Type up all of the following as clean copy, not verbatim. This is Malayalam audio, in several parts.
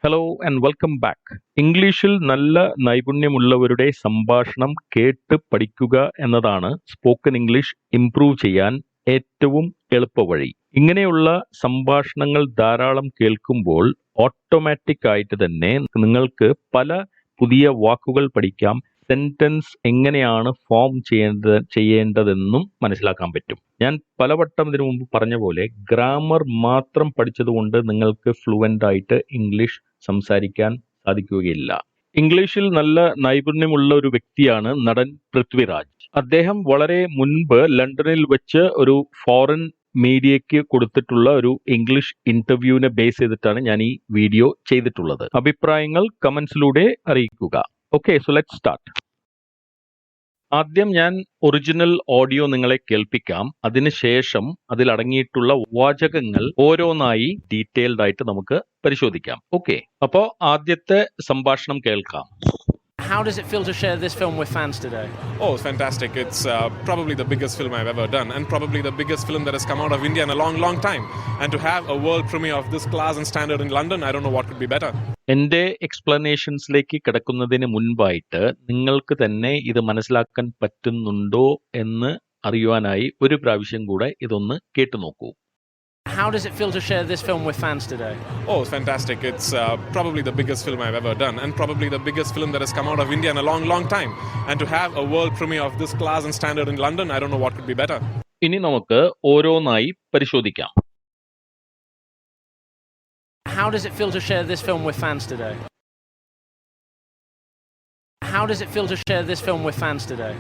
Hello and welcome back. ഇംഗ്ലീഷിൽ നല്ല നൈപുണ്യമുള്ളവരുടെ സംഭാഷണം കേട്ട് പഠിക്കുക എന്നതാണ് സ്പോക്കൺ ഇംഗ്ലീഷ് ഇംപ്രൂവ് ചെയ്യാൻ ഏറ്റവും എളുപ്പവഴി. ഇങ്ങനെയുള്ള സംഭാഷണങ്ങൾ ധാരാളം കേൾക്കുമ്പോൾ ഓട്ടോമാറ്റിക് ആയിട്ട് തന്നെ നിങ്ങൾക്ക് പല പുതിയ വാക്കുകൾ പഠിക്കാം. സെന്റൻസ് എങ്ങനെയാണ് ഫോം ചെയ്യേണ്ടതെന്നും മനസ്സിലാക്കാൻ പറ്റും. ഞാൻ പലവട്ടം ഇതിനു മുമ്പ് പറഞ്ഞ പോലെ ഗ്രാമർ മാത്രം പഠിച്ചതുകൊണ്ട് നിങ്ങൾക്ക് ഫ്ലുവൻ്റ് ആയിട്ട് ഇംഗ്ലീഷ് സംസാരിക്കാൻ സാധിക്കുകയില്ല. ഇംഗ്ലീഷിൽ നല്ല നൈപുണ്യമുള്ള ഒരു വ്യക്തിയാണ് നടൻ പൃഥ്വിരാജ്. അദ്ദേഹം വളരെ മുൻപ് ലണ്ടനിൽ വെച്ച് ഒരു ഫോറിൻ മീഡിയയ്ക്ക് കൊടുത്തിട്ടുള്ള ഒരു ഇംഗ്ലീഷ് ഇന്റർവ്യൂവിനെ ബേസ് ചെയ്തിട്ടാണ് ഞാൻ ഈ വീഡിയോ ചെയ്തിട്ടുള്ളത്. അഭിപ്രായങ്ങൾ കമന്റ്സിലൂടെ അറിയിക്കുക. Okay, so let's start. ആദ്യം ഞാൻ ഒറിജിനൽ ഓഡിയോ നിങ്ങളെ കേൾപ്പിക്കാം. അതിനുശേഷം അതിലടങ്ങിയിട്ടുള്ള വാചകങ്ങൾ ഓരോന്നായി ഡീറ്റെയിൽഡ് ആയിട്ട് നമുക്ക് പരിശോധിക്കാം. ഓക്കെ, അപ്പോ ആദ്യത്തെ സംഭാഷണം കേൾക്കാം. How does it feel to share this film with fans today? Oh, it's fantastic. It's probably the biggest film I've ever done, and probably the biggest film that has come out of India in a long, long time. And to have a world premiere of this class and standard in London, I don't know what could be better. എന്റെ എക്സ്പ്ലനേഷൻസിലേക്ക് കിടക്കുന്നതിന് മുൻപായിട്ട് നിങ്ങൾക്ക് തന്നെ ഇത് മനസ്സിലാക്കാൻ പറ്റുന്നുണ്ടോ എന്ന് അറിയുവാനായി ഒരു പ്രാവശ്യം കൂടെ ഇതൊന്ന് കേട്ടു നോക്കൂ. How does it feel to share this film with fans today? Oh, it's fantastic. It's probably the biggest film I've ever done, and probably the biggest film that has come out of India in a long, long time. And to have a world premiere of this class and standard in London, I don't know what could be better. ഇനി നമുക്ക് ഓരോന്നായി പരിശോധിക്കാം. How does it feel to share this film with fans today? How does it feel to share this film with fans today?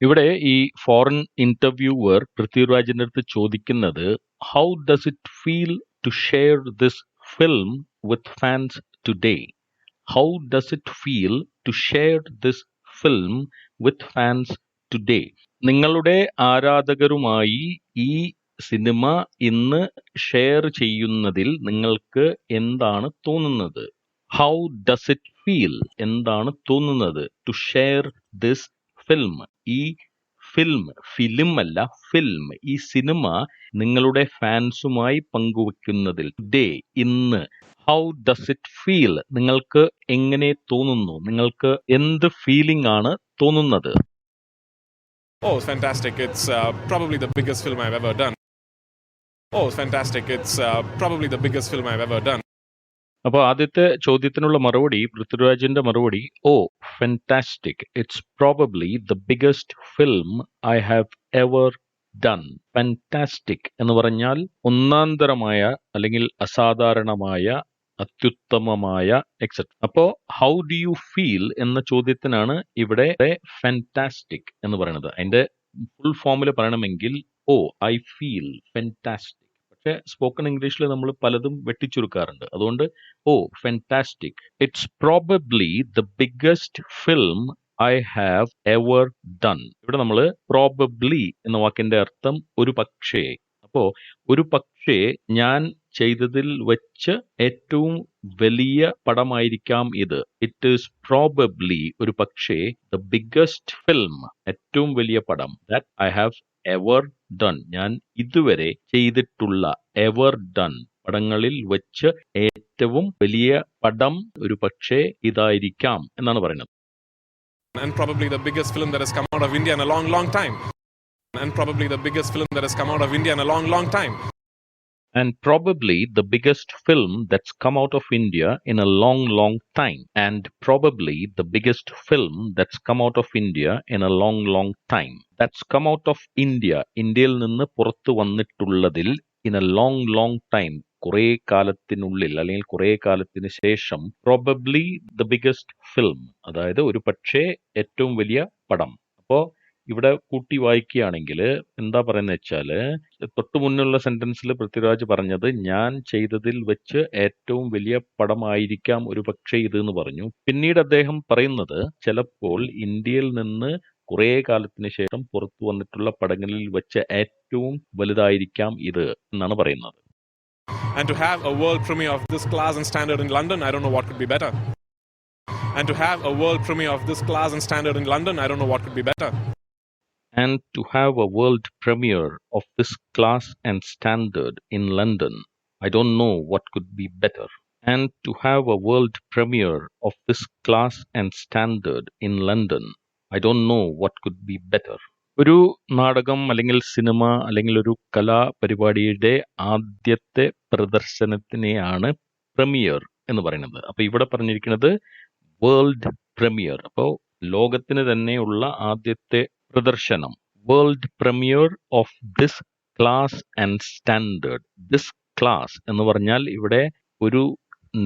ഇവിടെ ഈ ഫോറിൻ ഇന്റർവ്യൂവർ പൃഥ്വിരാജിന്റെ അടുത്ത് ചോദിക്കുന്നത് how does it feel to share this film with fans today. How does it feel to share this film with fans today. നിങ്ങളുടെ ആരാധകരുമായി ഈ സിനിമ ഇന്ന് ഷെയർ ചെയ്യുന്നതിൽ നിങ്ങൾക്ക് എന്താണ് തോന്നുന്നത്? ഹൗ ഡസ് ഇറ്റ് ഫീൽ, എന്താണ് തോന്നുന്നത്? ടു ഷെയർ ദിസ് ഫിലിം, ഈ ഫിലിം അല്ല ഫിലിം, ഈ സിനിമ നിങ്ങളുടെ ഫാൻസുമായി പങ്കുവെക്കുന്നതിൽ. ഡേ, ഇന്ന്. ഹൗ ഡസ് ഇറ്റ് ഫീൽ, നിങ്ങൾക്ക് എങ്ങനെ തോന്നുന്നു? നിങ്ങൾക്ക് എന്ത് ഫീലിംഗ് ആണ് തോന്നുന്നത്? Oh, it's fantastic. It's probably the biggest film I've ever done. Oh, it's fantastic. It's probably the biggest film I've ever done. അപ്പോൾ ആദ്യത്തെ ചോദ്യത്തിനുള്ള മറുപടി, പൃഥ്വിരാജിന്റെ മറുപടി, oh fantastic, it's probably the biggest film I have ever done. Fantastic എന്ന് പറഞ്ഞാൽ ഒന്നാന്തരമായ അല്ലെങ്കിൽ അസാധാരണമായ, അത്യുത്തമമായ എക്സെട്ര. അപ്പോ ഹൗ ഡു യു ഫീൽ എന്ന ചോദ്യത്തിനാണ് ഇവിടെ ഫാന്റാസ്റ്റിക് എന്ന് പറയുന്നത്. അതിന്റെ ഫുൾ ഫോമിൽ പറയണമെങ്കിൽ ഓ ഐ ഫീൽ ഫാന്റാസ്റ്റിക്. പക്ഷെ സ്പോക്കൺ ഇംഗ്ലീഷിൽ നമ്മൾ പലതും വെട്ടിച്ചുരുക്കാറുണ്ട്. അതുകൊണ്ട് oh fantastic, it's probably the biggest film I have ever done. ഇവിടെ നമ്മൾ പ്രോബബ്ലി എന്ന വാക്കിന്റെ അർത്ഥം ഒരു പക്ഷേ. അപ്പോ ഒരു പക്ഷേ ഞാൻ ചെയ്തതിൽ വെച്ച് ഏറ്റവും വലിയ പടമായിരിക്കാം ഇത്. ഇറ്റ് ഈസ് പ്രോബബ്ലി, ഒരു പക്ഷേ, ദ ബിഗ്ഗസ്റ്റ് ഫിലിം, ഏറ്റവും വലിയ പടം, that I have ever done, ഞാൻ ഇതുവരെ ചെയ്തിട്ടുള്ള, എവർ ഡൺ, പടങ്ങളിൽ വെച്ച് ഏറ്റവും വലിയ പടം ഒരു പക്ഷേ ഇതായിരിക്കാം എന്നാണ് പറയുന്നത്. And probably the biggest film that has come out of India in a long, long time. And probably the biggest film that has come out of India in a long, long time. And probably the biggest film that's come out of India in a long, long time. And probably the biggest film that's come out of India in a long, long time. That's come out of India. ഇന്ത്യയിൽ നിന്ന് പുറത്തു വന്നിട്ടുള്ളതിൽ in a long, long time. കുറെ കാലത്തിനുള്ളിൽ അല്ലെങ്കിൽ കുറെ കാലത്തിന് ശേഷം. പ്രോബബ്ലി ദ ബിഗസ്റ്റ് ഫിലിം, അതായത് ഒരു പക്ഷേ ഏറ്റവും വലിയ പടം. അപ്പോ ഇവിടെ കൂട്ടി വായിക്കുകയാണെങ്കിൽ എന്താ പറയുന്നത് വെച്ചാല്, തൊട്ടു മുന്നുള്ള സെന്റൻസിൽ പൃഥ്വിരാജ് പറഞ്ഞത് ഞാൻ ചെയ്തതിൽ വെച്ച് ഏറ്റവും വലിയ പടമായിരിക്കാം ഒരു പക്ഷേ ഇത് എന്ന് പറഞ്ഞു. പിന്നീട് അദ്ദേഹം പറയുന്നത് ചിലപ്പോൾ ഇന്ത്യയിൽ നിന്ന് കുറെ കാലത്തിന് ശേഷം പുറത്തു വന്നിട്ടുള്ള പടങ്ങളിൽ വെച്ച് ഏറ്റവും വലുതായിരിക്കാം ഇത് എന്നാണ് പറയുന്നത്. And to have a world premiere of this class and standard in London, I don't know what could be better. And to have a world premiere of this class and standard in London, I don't know what could be better. And to have a world premiere of this class and standard in London, I don't know what could be better. and to have a world premiere of this class and standard in London. I don't know what could be better. ഒരു നാടകം അല്ലെങ്കിൽ സിനിമ അല്ലെങ്കിൽ ഒരു കലാപരിപാടിയുടെ ആദ്യത്തെ പ്രദർശനത്തിനെയാണ് പ്രീമിയർ എന്ന് പറയുന്നത്. അപ്പൊ ഇവിടെ പറഞ്ഞിരിക്കുന്നത് വേൾഡ് പ്രീമിയർ. അപ്പോൾ ലോകത്തിന് തന്നെയുള്ള ആദ്യത്തെ പ്രദർശനം, world premier of this class and standard. This class എന്ന് പറഞ്ഞാൽ ഇവിടെ ഒരു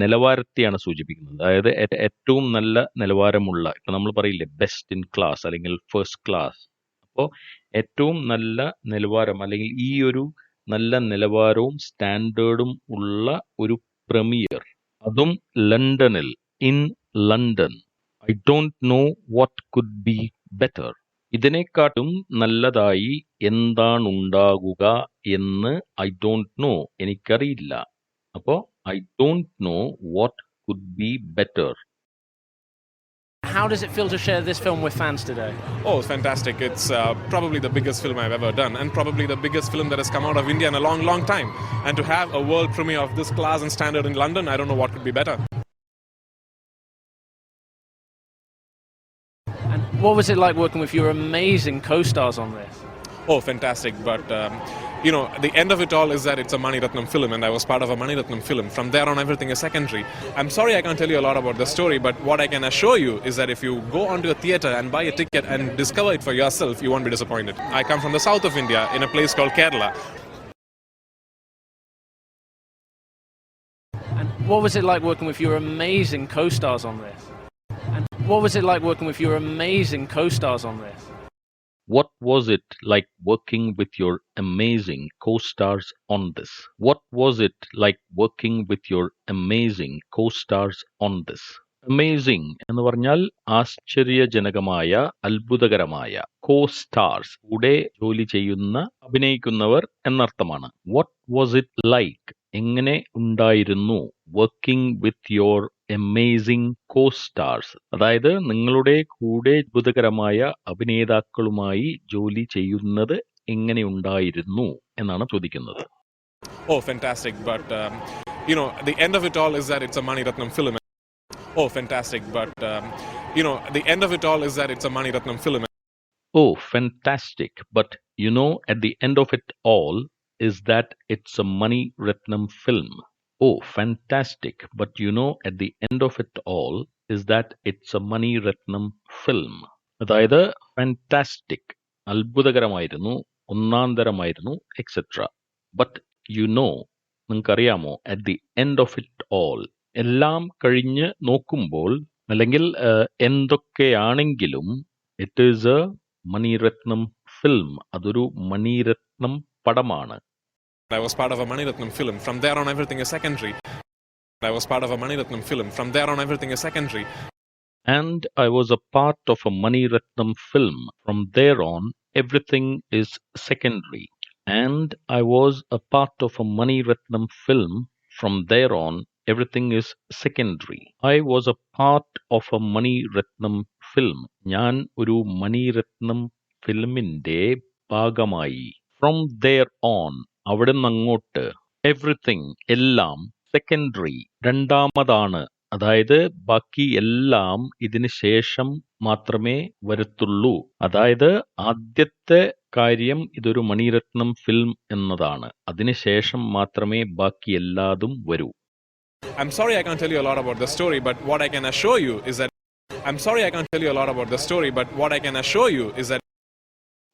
നിലവാരത്തെയാണ് സൂചിപ്പിക്കുന്നത്. അതായത് ഏറ്റവും നല്ല നിലവാരമുള്ള, ഇപ്പൊ നമ്മൾ പറയില്ലേ ബെസ്റ്റ് ഇൻ ക്ലാസ് അല്ലെങ്കിൽ ഫസ്റ്റ് ക്ലാസ്. അപ്പോൾ ഏറ്റവും നല്ല നിലവാരം അല്ലെങ്കിൽ ഈ ഒരു നല്ല നിലവാരവും സ്റ്റാൻഡേർഡും ഉള്ള ഒരു പ്രീമിയർ, അതും ലണ്ടനിൽ, in London. I don't know what could be better. ഇതിനെക്കാട്ടും നല്ലതായി എന്താണുണ്ടാകുക എന്ന് ഐ ഡോണ്ട് നോ, എനിക്കറിയില്ല. അപ്പോ I don't know what could be better. How does it feel to share this film with fans today? Oh, it's fantastic. It's probably the biggest film I've ever done, and probably the biggest film that has come out of India in a long, long time. And to have a world premiere of this class and standard in London, I don't know what could be better. And what was it like working with your amazing co-stars on this? Oh, fantastic. But, the end of it all is that it's a Mani Ratnam film, and I was part of a Mani Ratnam film. From there on, everything is secondary. I'm sorry I can't tell you a lot about the story, but what I can assure you is that if you go onto a theatre and buy a ticket and discover it for yourself, you won't be disappointed. I come from the south of India, in a place called Kerala. And what was it like working with your amazing co-stars on this? And what was it like working with your amazing co-stars on this? What was it like working with your amazing co-stars on this? What was it like working with your amazing co-stars on this? Amazing എന്ന് പറഞ്ഞാൽ ആശ്ചര്യജനകമായ, അത്ഭുതകരമായ. co-stars കൂടെ ജോലി ചെയ്യുന്ന, അഭിനയിക്കുന്നവർ എന്നർത്ഥമാണ്. What was it like? എങ്ങനെ ഉണ്ടായിരുന്നു working with your amazing co-stars? അതായത് നിങ്ങളുടെ കൂടെ അത്ഭുതകരമായ അഭിനേതാക്കളുമായി ജോലി ചെയ്യുന്നത് എങ്ങനെയുണ്ടായിരുന്നു എന്നാണ് ചോദിക്കുന്നത്. Oh, fantastic. But, the end of it all is that it's a Mani Ratnam film. Oh, fantastic. But, the end of it all is that it's a Mani Ratnam film. Oh, fantastic. But, at the end of it all is that it's a Mani Ratnam film. Oh, fantastic. But, at the end of it all is that it's a Mani Ratnam film. അതായത് ഫാന്റാസ്റ്റിക്, അത്ഭുതകരമായിരുന്നു, ഒന്നാന്തരമായിരുന്നു, എക്സെട്ര. ബട്ട് നിങ്ങൾക്കറിയാമോ, at the end of it all, എല്ലാം കഴിഞ്ഞ് നോക്കുമ്പോൾ, അല്ലെങ്കിൽ എന്തൊക്കെയാണെങ്കിലും, it is A Mani Ratnam film. അതൊരു മണിരത്നം പടമാണ്. I was part of a Mani Ratnam film. From there on, everything is secondary. I was part of a Mani Ratnam film. From there on, everything is secondary. And I was a part of a Mani Ratnam film. From there on, everything is secondary. And I was a part of a Mani Ratnam film. From there on, everything is secondary. I was a part of a Mani Ratnam film. ഞാൻ ഒരു മണിരത്നം ഫിലിമിന്റെ ഭാഗമായി. From there on, അവിടെ നിന്നങ്ങോട്ട്, എവറിത്തിങ്, എല്ലാം, സെക്കൻഡറി, രണ്ടാമതാണ്. അതായത് ബാക്കി എല്ലാം ഇതിന് ശേഷം മാത്രമേ വരത്തുള്ളൂ. അതായത് ആദ്യത്തെ കാര്യം ഇതൊരു മണിരത്നം ഫിലിം എന്നതാണ്. അതിനുശേഷം മാത്രമേ ബാക്കി എല്ലാതും വരൂ. I'm sorry I can't tell you a lot about the story, but what I can assure you is that I'm sorry I can't tell you a lot about the story, but what I can assure you is that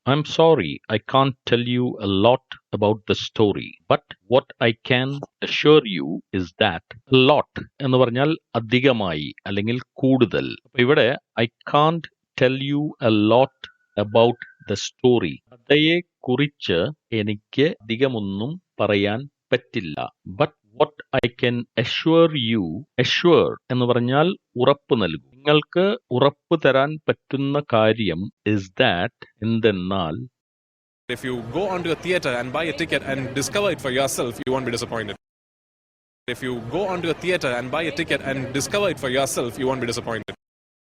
I'm sorry I can't tell you a lot about the story, but what I can assure you is that a lot എന്ന് പറഞ്ഞാൽ അധികമായി അല്ലെങ്കിൽ കൂടുതൽ. അപ്പോൾ ഇവിടെ I can't tell you a lot about the story. കഥയെ കുറിച്ച് എനിക്ക് അധികമൊന്നും പറയാൻ പറ്റില്ല. But what I can assure you, assure എന്ന് പറഞ്ഞാൽ ഉറപ്പ് നൽകും. നിങ്ങൾക്ക് ഉറപ്പ് തരാൻ പറ്റുന്ന കാര്യം is that എന്തെന്നാൽ, if you go onto a theatre and buy a ticket and discover it for yourself, you won't be disappointed. If you go onto a theatre and buy a ticket and discover it for yourself, you won't be disappointed.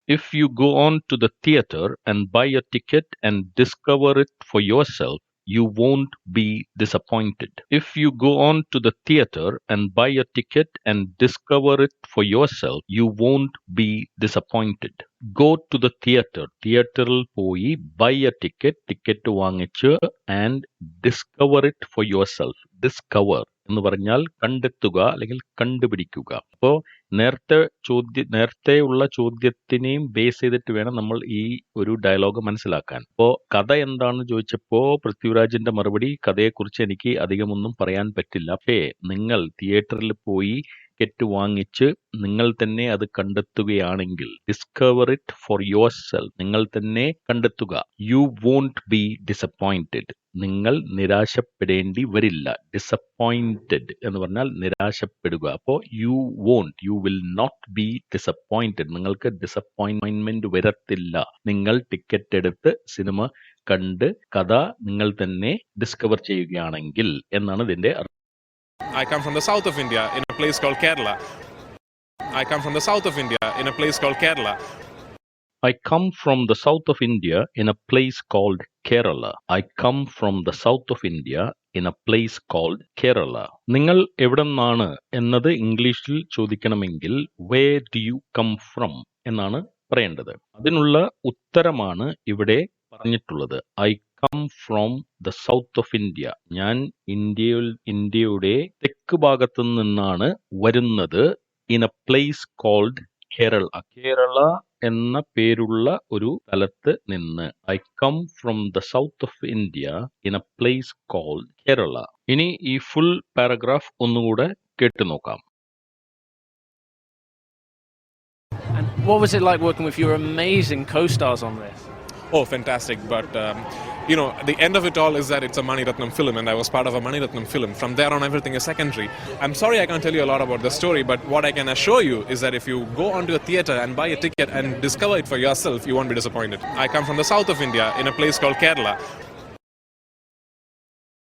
If you go on to the theatre and buy a ticket and discover it for yourself, you won't be disappointed. If you go on to the theater and buy a ticket and discover it for yourself, you won't be disappointed. Go to the theater. തിയേറ്ററിൽ പോയി buy a ticket, ടിക്കറ്റ് വാങ്ങിച്ച് and discover it for yourself. Discover എന്ന് പറഞ്ഞാൽ കണ്ടെത്തുക അല്ലെങ്കിൽ കണ്ടുപിടിക്കുക. അപ്പോ നേരത്തെയുള്ള ചോദ്യത്തിനെയും ബേസ് ചെയ്തിട്ട് വേണം നമ്മൾ ഈ ഒരു ഡയലോഗ് മനസ്സിലാക്കാൻ. അപ്പോ കഥ എന്താണെന്ന് ചോദിച്ചപ്പോ പൃഥ്വിരാജിന്റെ മറുപടി, കഥയെക്കുറിച്ച് എനിക്ക് അധികമൊന്നും പറയാൻ പറ്റില്ല. പക്ഷേ നിങ്ങൾ തിയേറ്ററിൽ പോയി ടിക്കറ്റ് വാങ്ങിച്ച് നിങ്ങൾ തന്നെ അത് കണ്ടെത്തുകയാണെങ്കിൽ, discover it for your self, നിങ്ങൾ തന്നെ കണ്ടെത്തുക. യു വോണ്ട് ബി ഡിസപ്പോയിന്റഡ്, നിങ്ങൾ നിരാശപ്പെടേണ്ടി വരില്ല. ഡിസപ്പോയിന്റഡ് എന്ന് പറഞ്ഞാൽ നിരാശപ്പെടുക. അപ്പോൾ you will not be disappointed, നിങ്ങൾക്ക് ഡിസപ്പോയിന്റ്മെന്റ് വരത്തില്ല. നിങ്ങൾ ടിക്കറ്റ് എടുത്ത് സിനിമ കണ്ട് കഥ നിങ്ങൾ തന്നെ ഡിസ്കവർ ചെയ്യുകയാണെങ്കിൽ എന്നാണ് ഇതിന്റെ അർത്ഥം. I come from the south of India in a place called Kerala. I come from the south of India in a place called Kerala. I come from the south of India in a place called Kerala. I come from the south of India in a place called Kerala. നിങ്ങൾ എവിടെ നിന്നാണ് എന്നത് ഇംഗ്ലീഷിൽ ചോദിക്കണമെങ്കിൽ where do you come from എന്നാണ് പറയേണ്ടത്. അതിനുള്ള ഉത്തരമാണ് ഇവിടെ പറഞ്ഞിട്ടുള്ളത്. I come from the south of India. ഞാൻ ഇന്ത്യയുടെ തെക്ക് ഭാഗത്തു നിന്നാണ് വരുന്നത്. In a place called Kerala. Kerala എന്ന പേരുള്ള ഒരു സ്ഥലത്ത് നിന്ന്. I come from the south of India in a place called Kerala. ഇനി ഈ ഫുൾ പാരഗ്രാഫ് ഒന്നുകൂടെ കേട്ടു നോക്കാം. And what was it like working with your amazing co-stars on this? Oh, fantastic. But, the end of it all is that it's a Mani Ratnam film, and I was part of a Mani Ratnam film. From there on, everything is secondary. I'm sorry I can't tell you a lot about the story, but what I can assure you is that if you go onto a theater and buy a ticket and discover it for yourself, you won't be disappointed. I come from the south of India in a place called Kerala.